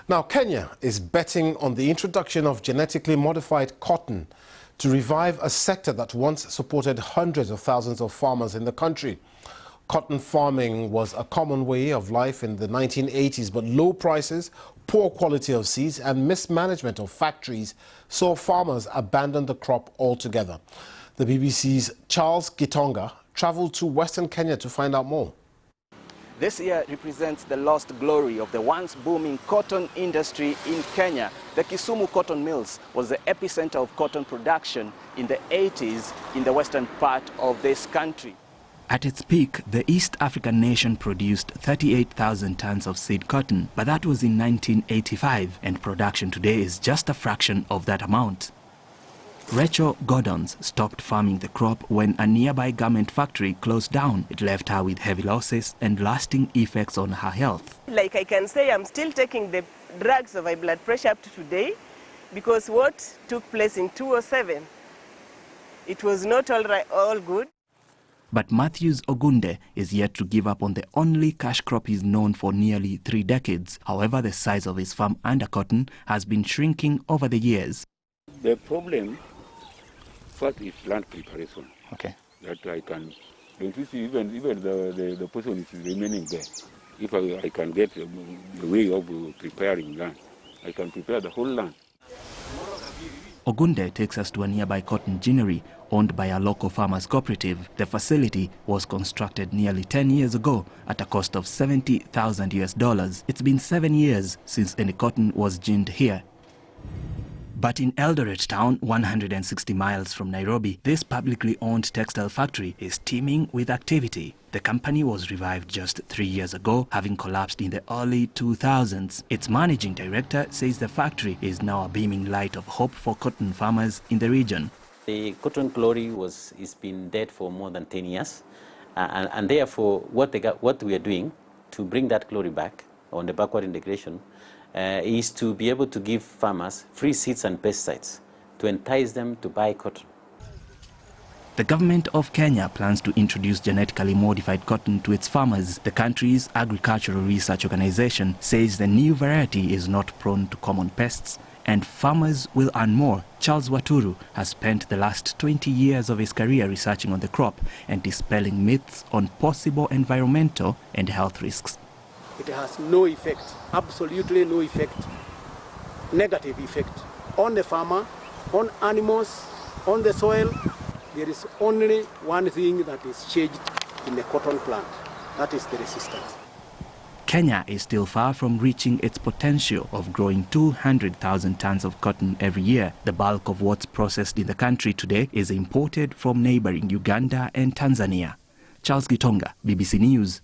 Now, Kenya is betting on the introduction of genetically modified cotton to revive a sector that once supported hundreds of thousands of farmers in the country. Cotton farming was a common way of life in the 1980s, but low prices, poor quality of seeds and mismanagement of factories saw farmers abandon the crop altogether. The BBC's Charles Gitonga travelled to Western Kenya to find out more. This year represents the lost glory of the once booming cotton industry in Kenya. The Kisumu cotton mills was the epicenter of cotton production in the 80s in the western part of this country. At its peak, the East African nation produced 38,000 tons of seed cotton, but that was in 1985, and production today is just a fraction of that amount. Rachel Gordons stopped farming the crop when a nearby garment factory closed down. It left her with heavy losses and lasting effects on her health. Like I can say, I'm still taking the drugs of high blood pressure up to today, because what took place in 2007, it was not all good. But Matthews Ogunde is yet to give up on the only cash crop he's known for nearly 3 decades. However, the size of his farm under cotton has been shrinking over the years. The problem first is land preparation. Okay. That I can, don't you see, even the person is remaining there. If I can get the way of preparing land, I can prepare the whole land. Ogunde takes us to a nearby cotton ginnery owned by a local farmers cooperative. The facility was constructed nearly 10 years ago at a cost of $70,000. It's been 7 years since any cotton was ginned here. But in Eldoret town, 160 miles from Nairobi, this publicly owned textile factory is teeming with activity. The company was revived just 3 years ago, having collapsed in the early 2000s. Its managing director says the factory is now a beaming light of hope for cotton farmers in the region. The cotton glory is been dead for more than 10 years, and therefore what we are doing to bring that glory back on the backward integration is to be able to give farmers free seeds and pesticides to entice them to buy cotton. The government of Kenya plans to introduce genetically modified cotton to its farmers. The country's agricultural research organization says the new variety is not prone to common pests and farmers will earn more. Charles Waturu has spent the last 20 years of his career researching on the crop and dispelling myths on possible environmental and health risks. It has no effect, absolutely no effect, negative effect on the farmer, on animals, on the soil. There is only one thing that is changed in the cotton plant, that is the resistance. Kenya is still far from reaching its potential of growing 200,000 tons of cotton every year. The bulk of what's processed in the country today is imported from neighboring Uganda and Tanzania. Charles Gitonga, BBC News,